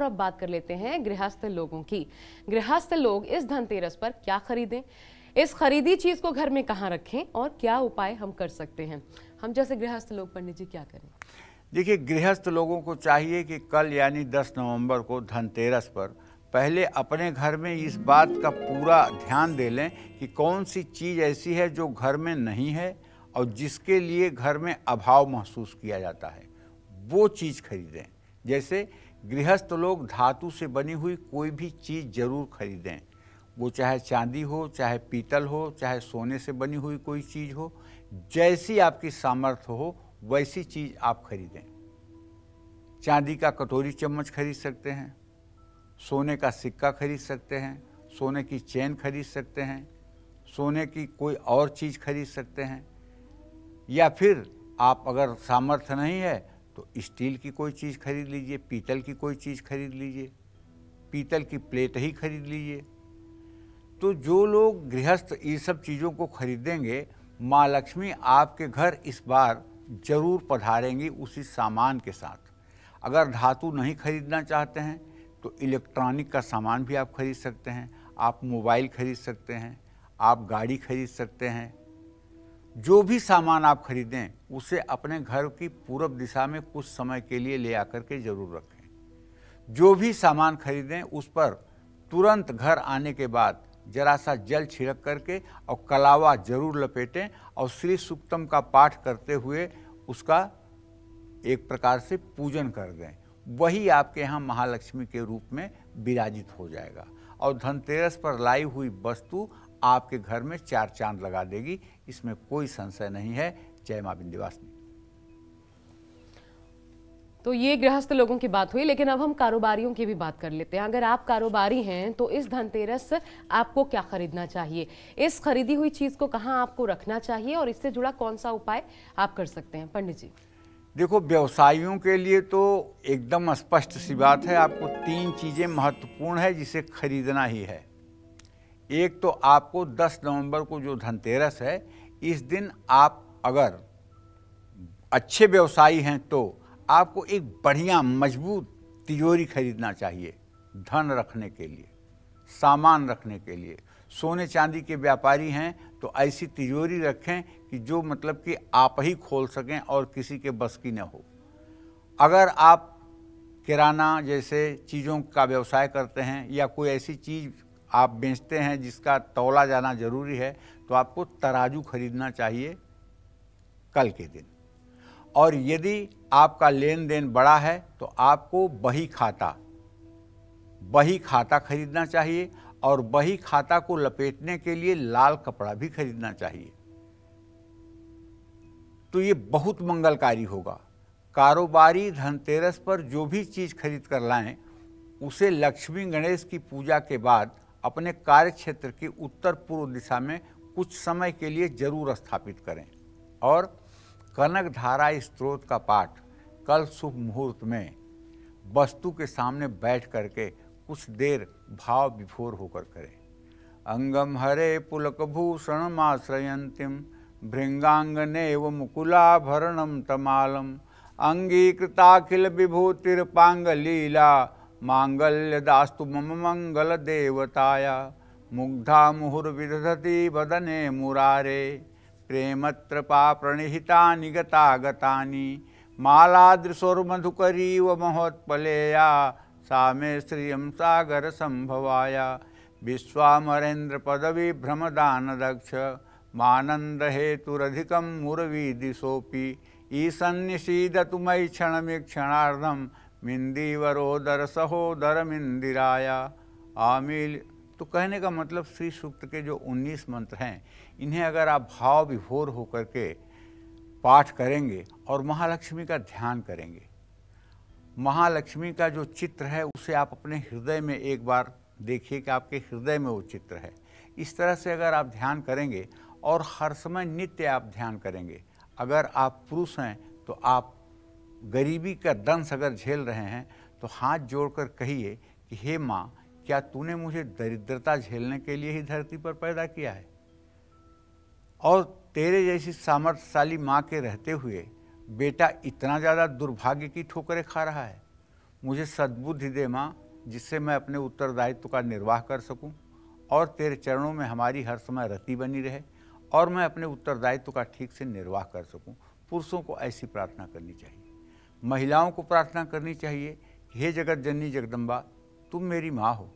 और अब बात कर लेते हैं गृहस्थ लोगों की। गृहस्थ लोग इस धनतेरस पर क्या खरीदें, इस खरीदी चीज को घर में कहाँ रखें और क्या उपाय हम कर सकते हैं। हम जैसे गृहस्थ लोग पंडित जी क्या करें? देखिए, गृहस्थ लोगों को चाहिए कि कल यानी 10 नवंबर को धनतेरस पर पहले अपने घर में इस बात का पूरा ध्यान दे लें कि कौन सी चीज़ ऐसी है जो घर में नहीं है और जिसके लिए घर में अभाव महसूस किया जाता है, वो चीज़ खरीदें। जैसे गृहस्थ लोग धातु से बनी हुई कोई भी चीज़ जरूर खरीदें, वो चाहे चांदी हो, चाहे पीतल हो, चाहे सोने से बनी हुई कोई चीज़ हो। जैसी आपकी सामर्थ्य हो वैसी चीज़ आप खरीदें। चांदी का कटोरी चम्मच खरीद सकते हैं, सोने का सिक्का खरीद सकते हैं, सोने की चेन खरीद सकते हैं, सोने की कोई और चीज़ खरीद सकते हैं, या फिर आप अगर सामर्थ्य नहीं है तो स्टील की कोई चीज़ खरीद लीजिए, पीतल की कोई चीज़ खरीद लीजिए, पीतल की प्लेट ही खरीद लीजिए। तो जो लोग गृहस्थ ये सब चीज़ों को खरीदेंगे, माँ लक्ष्मी आपके घर इस बार जरूर पधारेंगी उसी सामान के साथ। अगर धातु नहीं खरीदना चाहते हैं तो इलेक्ट्रॉनिक का सामान भी आप खरीद सकते हैं। आप मोबाइल खरीद सकते हैं, आप गाड़ी खरीद सकते हैं। जो भी सामान आप खरीदें उसे अपने घर की पूरब दिशा में कुछ समय के लिए ले आकर के जरूर रखें। जो भी सामान खरीदें उस पर तुरंत घर आने के बाद जरा सा जल छिड़क करके और कलावा जरूर लपेटें और श्री सूक्तम का पाठ करते हुए उसका एक प्रकार से पूजन कर दें। वही आपके यहाँ महालक्ष्मी के रूप में विराजित हो जाएगा और धनतेरस पर लाई हुई वस्तु आपके घर में चार चांद लगा देगी, इसमें कोई संशय नहीं है। जय मां विंध्यवासिनी। तो ये गृहस्थ लोगों की बात हुई, लेकिन अब हम कारोबारियों की भी बात कर लेते हैं। अगर आप कारोबारी हैं तो इस धनतेरस आपको क्या खरीदना चाहिए, इस खरीदी हुई चीज को कहाँ आपको रखना चाहिए और इससे जुड़ा कौन सा उपाय आप कर सकते हैं पंडित जी? देखो, व्यवसायियों के लिए तो एकदम स्पष्ट सी बात है, आपको 3 चीज़ें महत्वपूर्ण है जिसे खरीदना ही है। एक तो आपको 10 नवंबर को जो धनतेरस है, इस दिन आप अगर अच्छे व्यवसायी हैं तो आपको एक बढ़िया मजबूत तिजोरी खरीदना चाहिए, धन रखने के लिए, सामान रखने के लिए। सोने चांदी के व्यापारी हैं तो ऐसी तिजोरी रखें कि जो मतलब कि आप ही खोल सकें और किसी के बस की न हो। अगर आप किराना जैसे चीज़ों का व्यवसाय करते हैं या कोई ऐसी चीज़ आप बेचते हैं जिसका तौला जाना जरूरी है, तो आपको तराजू खरीदना चाहिए कल के दिन। और यदि आपका लेन देन बड़ा है तो आपको बही खाता खरीदना चाहिए और बही खाता को लपेटने के लिए लाल कपड़ा भी खरीदना चाहिए। तो ये बहुत मंगलकारी होगा। कारोबारी धनतेरस पर जो भी चीज़ खरीद कर लाएं, उसे लक्ष्मी गणेश की पूजा के बाद अपने कार्य क्षेत्र की उत्तर पूर्व दिशा में कुछ समय के लिए जरूर स्थापित करें। और कनक धारा स्त्रोत का पाठ कल शुभ मुहूर्त में वस्तु के सामने बैठ करके कुछ देर भाव विभोर होकर करें। अंगम हरे पुलक भूषण माश्रयंतिम भृंगांगनेव मुकुलाभरणम तमालम अंगीकृताखिल विभूतिर्पांगलीला मांगल्य दास्तु मम मंगल देवताया मुग्धा मुहुर्विदधति वदने मुरारे प्रेमत्रपा प्रणिहितानि गतागतानि मालादृशोर्मधुकरीव महोत्पलेया सा मे श्रियं सागर संभवाया विश्वामरेन्द्र पदवी भ्रमदान दक्ष मानंद हेतुरधिकं मुरवी दिशोपि ईसन्निषीदतु मयि क्षणमीक्षणार्धं मिंदीवरोदर सहोदर मिंदिराया आमिल। तो कहने का मतलब श्री सूक्त के जो 19 मंत्र हैं, इन्हें अगर आप भाव विभोर होकर के पाठ करेंगे और महालक्ष्मी का ध्यान करेंगे, महालक्ष्मी का जो चित्र है उसे आप अपने हृदय में एक बार देखिए कि आपके हृदय में वो चित्र है। इस तरह से अगर आप ध्यान करेंगे और हर समय नित्य आप ध्यान करेंगे, अगर आप पुरुष हैं तो आप गरीबी का दंश अगर झेल रहे हैं तो हाथ जोड़कर कहिए कि हे माँ, क्या तूने मुझे दरिद्रता झेलने के लिए ही धरती पर पैदा किया है? और तेरे जैसी सामर्थ्यशाली माँ के रहते हुए बेटा इतना ज़्यादा दुर्भाग्य की ठोकरें खा रहा है। मुझे सद्बुद्धि दे माँ, जिससे मैं अपने उत्तरदायित्व का निर्वाह कर सकूं और तेरे चरणों में हमारी हर समय रति बनी रहे और मैं अपने उत्तरदायित्व का ठीक से निर्वाह कर सकूं। पुरुषों को ऐसी प्रार्थना करनी चाहिए। महिलाओं को प्रार्थना करनी चाहिए, हे जगत जननी जगदम्बा, तुम मेरी माँ हो।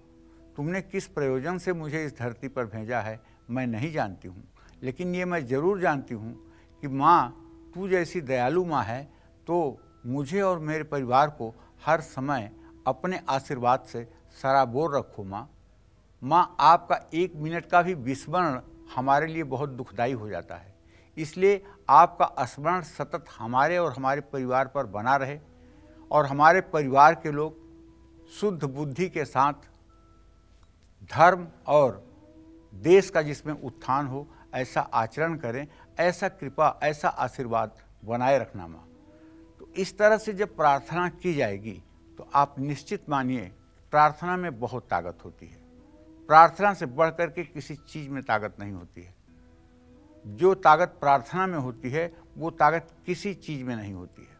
तुमने किस प्रयोजन से मुझे इस धरती पर भेजा है मैं नहीं जानती हूँ, लेकिन ये मैं ज़रूर जानती हूँ कि माँ, तू जैसी दयालु माँ है तो मुझे और मेरे परिवार को हर समय अपने आशीर्वाद से सराबोर रखो माँ। माँ, आपका 1 मिनट का भी विस्मरण हमारे लिए बहुत दुखदाई हो जाता है, इसलिए आपका स्मरण सतत हमारे और हमारे परिवार पर बना रहे और हमारे परिवार के लोग शुद्ध बुद्धि के साथ धर्म और देश का जिसमें उत्थान हो ऐसा आचरण करें। ऐसा कृपा, ऐसा आशीर्वाद बनाए रखना माँ। तो इस तरह से जब प्रार्थना की जाएगी तो आप निश्चित मानिए प्रार्थना में बहुत ताकत होती है। प्रार्थना से बढ़ कर के किसी चीज़ में ताकत नहीं होती है। जो ताकत प्रार्थना में होती है वो ताकत किसी चीज़ में नहीं होती है।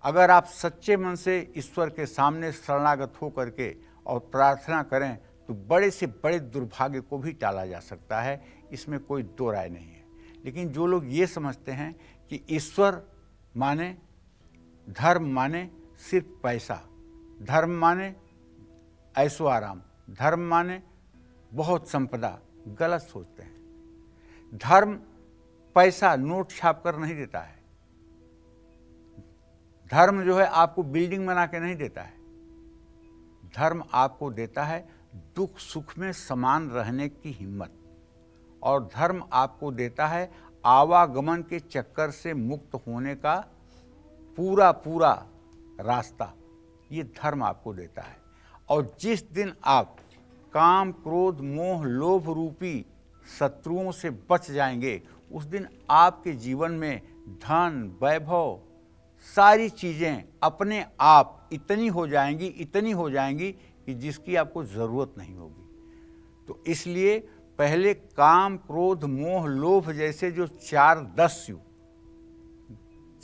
अगर आप सच्चे मन से ईश्वर के सामने शरणागत हो करके और प्रार्थना करें तो बड़े से बड़े दुर्भाग्य को भी टाला जा सकता है, इसमें कोई दो राय नहीं है। लेकिन जो लोग ये समझते हैं कि ईश्वर माने, धर्म माने सिर्फ पैसा, धर्म माने ऐशो आराम, धर्म माने बहुत संपदा, गलत सोचते हैं। धर्म पैसा नोट छाप कर नहीं देता है। धर्म जो है आपको बिल्डिंग बना के नहीं देता है। धर्म आपको देता है दुख सुख में समान रहने की हिम्मत, और धर्म आपको देता है आवागमन के चक्कर से मुक्त होने का पूरा पूरा रास्ता। ये धर्म आपको देता है। और जिस दिन आप काम क्रोध मोह लोभ रूपी शत्रुओं से बच जाएंगे, उस दिन आपके जीवन में धन वैभव सारी चीज़ें अपने आप इतनी हो जाएंगी कि जिसकी आपको ज़रूरत नहीं होगी। तो इसलिए पहले काम क्रोध मोह लोभ जैसे जो 4 दस्यु,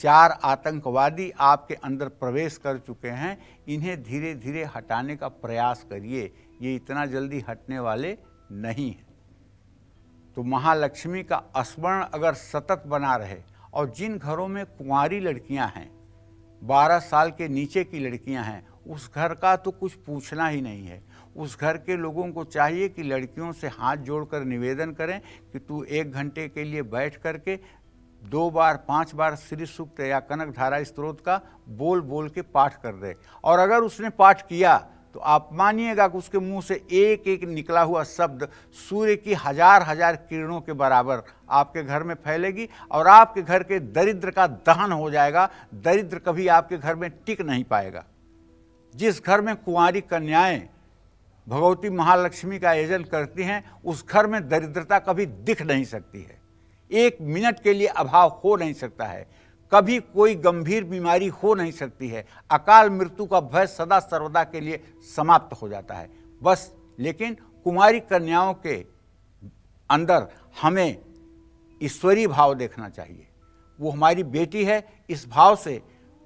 4 आतंकवादी आपके अंदर प्रवेश कर चुके हैं, इन्हें धीरे धीरे हटाने का प्रयास करिए। ये इतना जल्दी हटने वाले नहीं हैं। तो महालक्ष्मी का स्मरण अगर सतत बना रहे, और जिन घरों में कुंवारी लड़कियां हैं, 12 साल के नीचे की लड़कियां हैं, उस घर का तो कुछ पूछना ही नहीं है। उस घर के लोगों को चाहिए कि लड़कियों से हाथ जोड़कर निवेदन करें कि तू 1 घंटे के लिए बैठ करके 2 बार 5 बार श्री सूक्त या कनक धारा स्तोत्र का बोल बोल के पाठ कर दे। और अगर उसने पाठ किया तो आप मानिएगा कि उसके मुंह से एक एक निकला हुआ शब्द सूर्य की 1000 किरणों के बराबर आपके घर में फैलेगी और आपके घर के दरिद्र का दहन हो जाएगा। दरिद्र कभी आपके घर में टिक नहीं पाएगा। जिस घर में कुंवारी कन्याएं भगवती महालक्ष्मी का आयोजन करती हैं, उस घर में दरिद्रता कभी दिख नहीं सकती है। 1 मिनट के लिए अभाव हो नहीं सकता है। कभी कोई गंभीर बीमारी हो नहीं सकती है। अकाल मृत्यु का भय सदा सर्वदा के लिए समाप्त हो जाता है। बस लेकिन कुमारी कन्याओं के अंदर हमें ईश्वरीय भाव देखना चाहिए। वो हमारी बेटी है, इस भाव से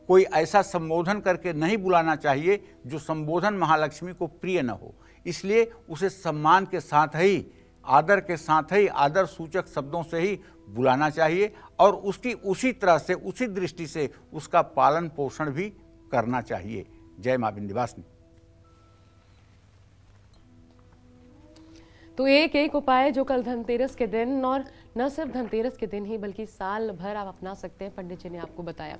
कोई ऐसा संबोधन करके नहीं बुलाना चाहिए जो संबोधन महालक्ष्मी को प्रिय न हो। इसलिए उसे सम्मान के साथ ही, आदर के साथ ही, आदर सूचक शब्दों से ही बुलाना चाहिए और उसकी उसी तरह से, उसी दृष्टि से उसका पालन पोषण भी करना चाहिए। जय मां विंध्यवासिनी। तो एक उपाय जो कल धनतेरस के दिन, और न सिर्फ धनतेरस के दिन ही बल्कि साल भर आप अपना सकते हैं, पंडित जी ने आपको बताया।